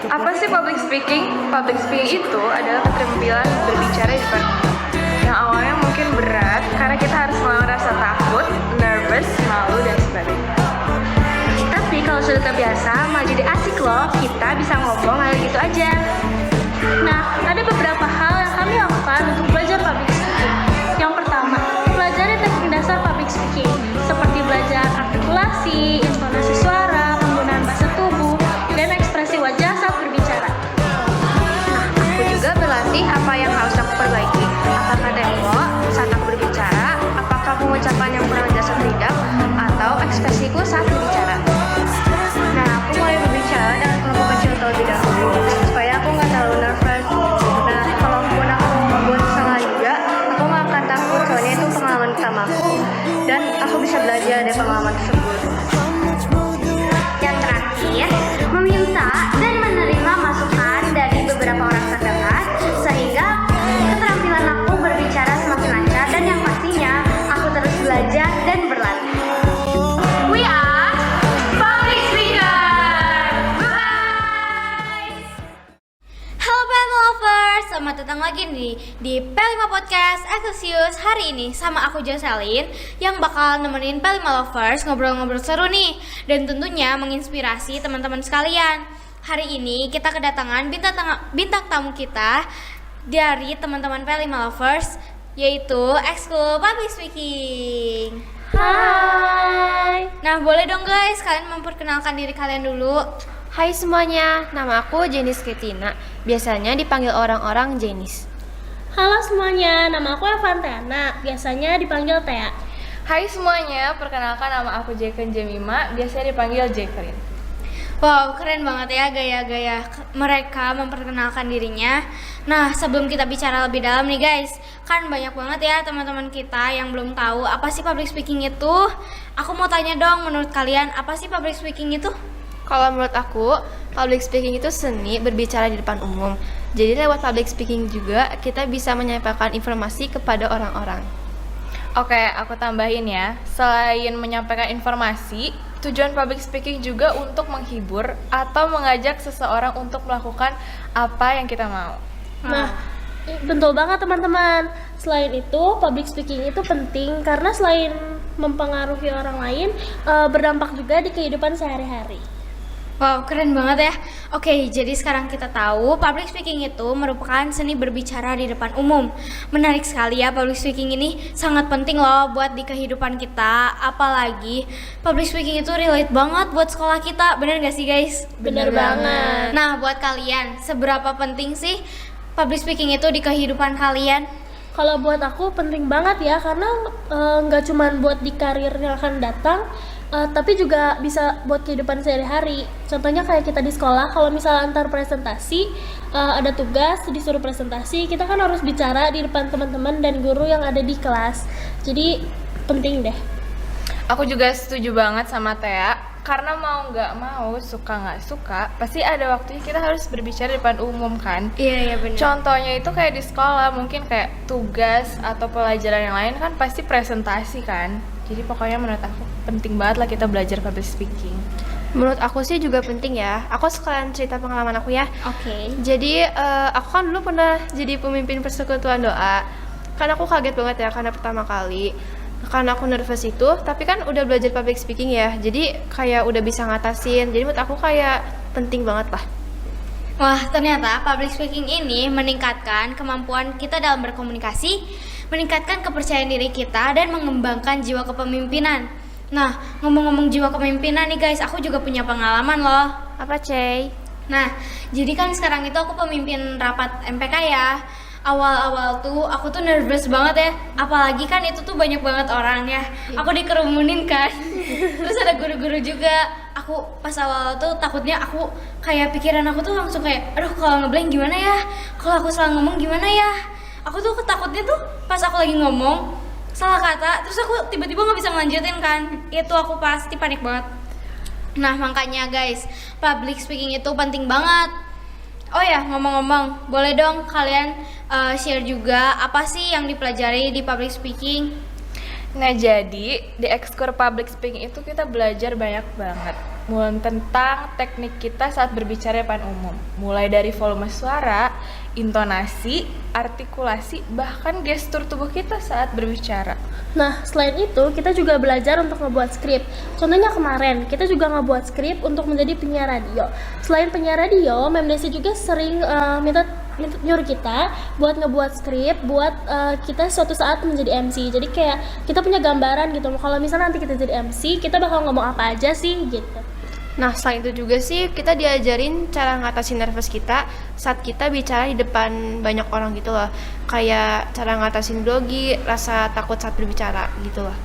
Apa sih public speaking? Public speaking itu adalah keterampilan berbicara di depan umum. Yang awalnya mungkin berat karena kita harus melawan rasa takut, nervous, malu, dan sebagainya. Tapi kalau sudah terbiasa, malah jadi asik loh. Kita bisa ngomong hal gitu aja. Nah, ada beberapa hal yang kami lakukan untuk belajar public speaking. Yang pertama, pelajari teknik dasar public speaking, seperti belajar artikulasi, intonasi suara, penggunaan bahasa tubuh, dan ekspresi wajah saat berbicara. Nah, aku juga berlatih apa yang harus aku perbaiki. Apakah tempo saat aku berbicara, apakah pengucapan yang kurang jelas atau tidak, atau ekspresiku saat berbicara. Nah, aku mulai berbicara dengan kelompok kecil terlebih dahulu, supaya aku nggak terlalu nervous. Nah, kalaupun aku membuat salah juga, aku nggak akan takut, soalnya itu pengalaman pertamaku. Dan aku bisa belajar dari pengalaman tersebut. Yang terakhir, meminta dan menerima masukan dari beberapa orang terdekat, sehingga keterampilan aku berbicara semakin lancar, dan yang pastinya aku terus belajar dan berlatih. We are Public Speaker! Bye! Halo PLM Lovers, selamat datang lagi nih di P5 Podcast Excelsius. Hari ini sama aku Jocelyn yang bakal nemenin P5 Lovers ngobrol-ngobrol seru nih, dan tentunya menginspirasi teman-teman sekalian. Hari ini kita kedatangan bintang tamu kita dari teman-teman P5 Lovers, yaitu Ekskul Public Speaking. Hai. Nah, boleh dong guys, kalian memperkenalkan diri kalian dulu. Hai semuanya, nama aku Jenis Ketina. Biasanya dipanggil orang-orang Jenis. Halo semuanya, nama aku Evantana, biasanya dipanggil Tea. Hai semuanya, perkenalkan nama aku Jeken Jemima, biasanya dipanggil Jeklin. Wow, keren banget ya gaya-gaya mereka memperkenalkan dirinya. Nah, sebelum kita bicara lebih dalam nih guys, kan banyak banget ya teman-teman kita yang belum tahu apa sih public speaking itu. Aku mau tanya dong, menurut kalian apa sih public speaking itu? Kalau menurut aku, public speaking itu seni berbicara di depan umum. Jadi lewat public speaking juga kita bisa menyampaikan informasi kepada orang-orang. Oke, aku tambahin ya. Selain menyampaikan informasi, tujuan public speaking juga untuk menghibur atau mengajak seseorang untuk melakukan apa yang kita mau. Nah, betul banget teman-teman. Selain itu, public speaking itu penting karena selain mempengaruhi orang lain, berdampak juga di kehidupan sehari-hari. Wow, keren banget ya. Oke, jadi sekarang kita tahu public speaking itu merupakan seni berbicara di depan umum. Menarik sekali ya, public speaking ini sangat penting loh buat di kehidupan kita. Apalagi public speaking itu relate banget buat sekolah kita. Bener gak sih guys? Bener banget. Nah, buat kalian, seberapa penting sih public speaking itu di kehidupan kalian? Kalau buat aku penting banget ya, karena nggak cuma buat di karir yang akan datang, tapi juga bisa buat kehidupan sehari-hari. Contohnya kayak kita di sekolah, kalau misalnya antar presentasi, ada tugas disuruh presentasi, kita kan harus bicara di depan teman-teman dan guru yang ada di kelas. Jadi penting deh. Aku juga setuju banget sama Tea, karena mau nggak mau, suka nggak suka, pasti ada waktunya kita harus berbicara di depan umum kan. Iya benar. Contohnya itu kayak di sekolah, mungkin kayak tugas atau pelajaran yang lain kan pasti presentasi kan. Jadi pokoknya menurut aku penting banget lah kita belajar public speaking. Menurut aku sih juga penting ya. Aku sekalian cerita pengalaman aku ya. Oke. Jadi aku kan dulu pernah jadi pemimpin persekutuan doa. Kan aku kaget banget ya karena pertama kali. Karena aku nervous itu, tapi kan udah belajar public speaking ya. Jadi kayak udah bisa ngatasin. Jadi menurut aku kayak penting banget lah. Wah, ternyata public speaking ini meningkatkan kemampuan kita dalam berkomunikasi, meningkatkan kepercayaan diri kita, dan mengembangkan jiwa kepemimpinan. Nah, ngomong-ngomong jiwa kepemimpinan nih guys, aku juga punya pengalaman loh. Apa, Cey? Nah, jadi kan sekarang itu aku pemimpin rapat MPK ya. Awal-awal tuh aku tuh nervous banget ya. Apalagi kan itu tuh banyak banget orang ya. Aku dikerumunin kan. Terus ada guru-guru juga. Aku pas awal tuh takutnya aku kayak pikiran aku tuh langsung kayak, aduh kalau ngeblank gimana ya? Kalau aku salah ngomong gimana ya? Aku tuh takutnya tuh pas aku lagi ngomong salah kata, terus aku tiba-tiba nggak bisa ngelanjutin kan. Itu aku pasti panik banget. Nah, makanya guys, public speaking itu penting banget. Oh ya, ngomong-ngomong, boleh dong kalian share juga apa sih yang dipelajari di public speaking? Nah, jadi di ekskul public speaking itu kita belajar banyak banget mulai tentang teknik kita saat berbicara di depan umum. Mulai dari volume suara, intonasi, artikulasi, bahkan gestur tubuh kita saat berbicara. Nah, selain itu, kita juga belajar untuk ngebuat skrip. Contohnya kemarin, kita juga ngebuat skrip untuk menjadi penyiar radio. Selain penyiar radio, Mem Desi juga sering minta nyuruh kita buat ngebuat skrip buat kita suatu saat menjadi MC. Jadi kayak kita punya gambaran gitu. Kalau misalnya nanti kita jadi MC, kita bakal ngomong apa aja sih gitu. Nah, selain itu juga sih kita diajarin cara ngatasin nervous kita saat kita bicara di depan banyak orang gitu loh. Kayak cara ngatasin grogi, rasa takut saat berbicara gitu loh.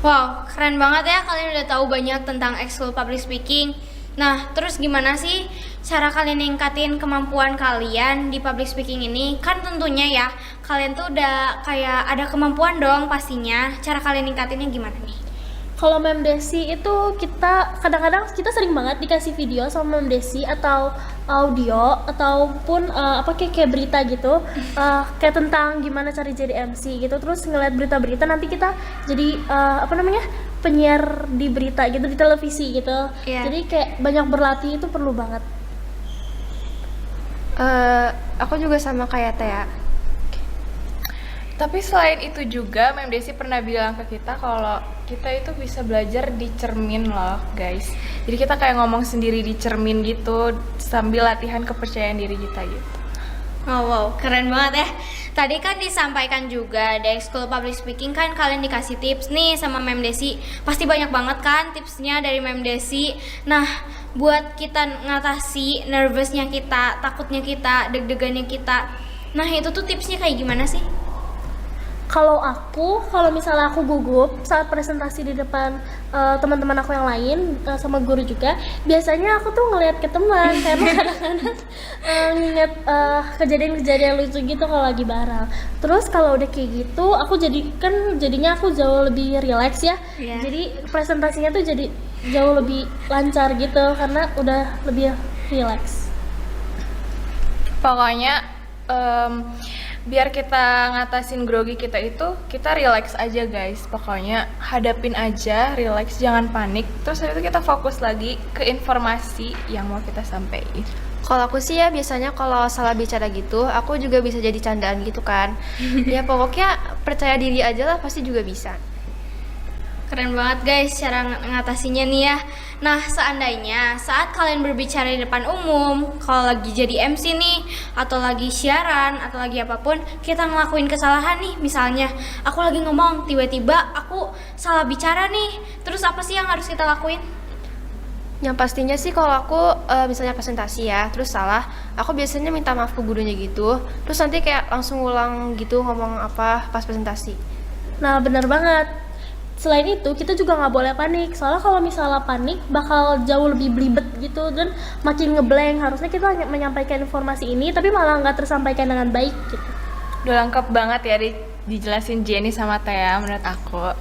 Wow, keren banget ya kalian udah tahu banyak tentang ekskul public speaking. Nah, terus gimana sih cara kalian ningkatin kemampuan kalian di public speaking ini? Kan tentunya ya, kalian tuh udah kayak ada kemampuan dong pastinya. Cara kalian ningkatinnya gimana nih? Kalau Mem Desi itu kita kadang-kadang kita sering banget dikasih video sama Mem Desi atau audio ataupun kayak berita gitu, kayak tentang gimana cara jadi MC gitu. Terus ngeliat berita-berita nanti kita jadi penyiar di berita gitu di televisi gitu. Iya. Jadi kayak banyak berlatih itu perlu banget. Aku juga sama kayak Tea. Tapi selain itu juga, Mem Desi pernah bilang ke kita kalau kita itu bisa belajar di cermin loh, guys. Jadi kita kayak ngomong sendiri di cermin gitu sambil latihan kepercayaan diri kita gitu. Oh wow, keren banget ya. Tadi kan disampaikan juga di ekskul public speaking kan kalian dikasih tips nih sama Mem Desi. Pasti banyak banget kan tipsnya dari Mem Desi. Nah, buat kita ngatasi nervousnya kita, takutnya kita, deg-degannya kita. Nah, itu tuh tipsnya kayak gimana sih? Kalau misalnya aku gugup saat presentasi di depan teman-teman aku yang lain sama guru juga, biasanya aku tuh ngeliat ke teman karena kadang-kadang nginget kejadian-kejadian lucu gitu kalau lagi bareng. Terus kalau udah kayak gitu, jadinya aku jauh lebih rileks ya. Iya. Jadi presentasinya tuh jadi jauh lebih lancar gitu karena udah lebih rileks. Pokoknya biar kita ngatasin grogi kita itu, kita relax aja guys. Pokoknya hadapin aja, relax, jangan panik. Terus habis itu kita fokus lagi ke informasi yang mau kita sampaikan. Kalau aku sih ya biasanya kalau salah bicara gitu, aku juga bisa jadi candaan gitu kan. Ya pokoknya percaya diri aja lah, pasti juga bisa. Keren banget guys cara ngatasinnya nih ya. Nah, seandainya saat kalian berbicara di depan umum, kalau lagi jadi MC nih, atau lagi siaran, atau lagi apapun, kita ngelakuin kesalahan nih. Misalnya, aku lagi ngomong, tiba-tiba aku salah bicara nih. Terus apa sih yang harus kita lakuin? Yang pastinya sih kalau aku misalnya presentasi ya, terus salah, aku biasanya minta maaf ke gurunya gitu. Terus nanti kayak langsung ulang gitu ngomong apa pas presentasi. Nah, bener banget. Selain itu, kita juga nggak boleh panik. Soalnya kalau misalnya panik, bakal jauh lebih belibet gitu dan makin ngeblank. Harusnya kita hanya menyampaikan informasi ini, tapi malah nggak tersampaikan dengan baik gitu. Udah lengkap banget ya dijelasin Jenny sama Thea menurut aku.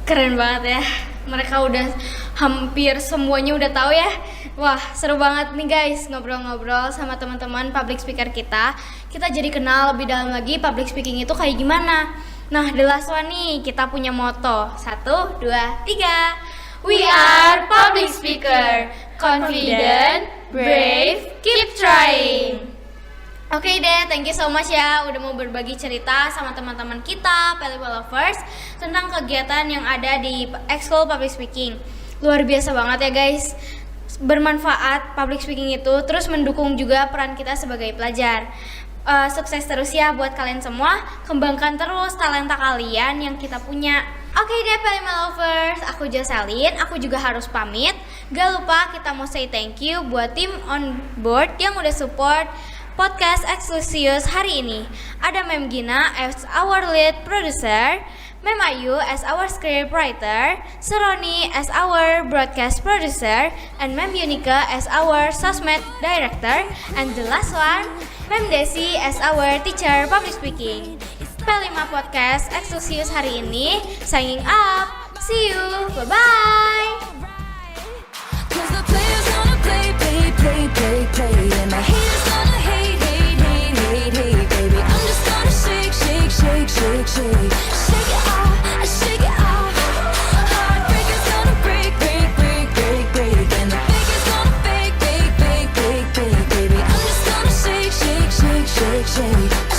Keren banget ya. Mereka udah hampir semuanya udah tahu ya. Wah, seru banget nih guys ngobrol-ngobrol sama teman-teman public speaker kita. Kita jadi kenal lebih dalam lagi public speaking itu kayak gimana. Nah, the last one nih, kita punya moto 1, 2, 3. We are public speaker, confident, brave, keep trying. Oke deh, thank you so much ya udah mau berbagi cerita sama teman-teman kita, Pelipo Lovers, tentang kegiatan yang ada di ekskul public speaking. Luar biasa banget ya guys. Bermanfaat public speaking itu, terus mendukung juga peran kita sebagai pelajar. Sukses terus ya buat kalian semua. Kembangkan terus talenta kalian yang kita punya. Oke deh Pelipo Lovers, aku Jocelyn, aku juga harus pamit. Gak lupa kita mau say thank you buat tim on board yang udah support podcast Exclusius hari ini. Ada Mem Gina as our lead producer, Mem Ayu as our script writer, Seroni as our broadcast producer, and Mem Yunika as our sosmed director, and the last one, Mem Desi as our teacher public speaking. P5 Podcast Exclusius hari ini signing up. See you, bye-bye. Cause the players gonna play, and the haters gonna hate, baby. I'm just gonna shake it off, shady.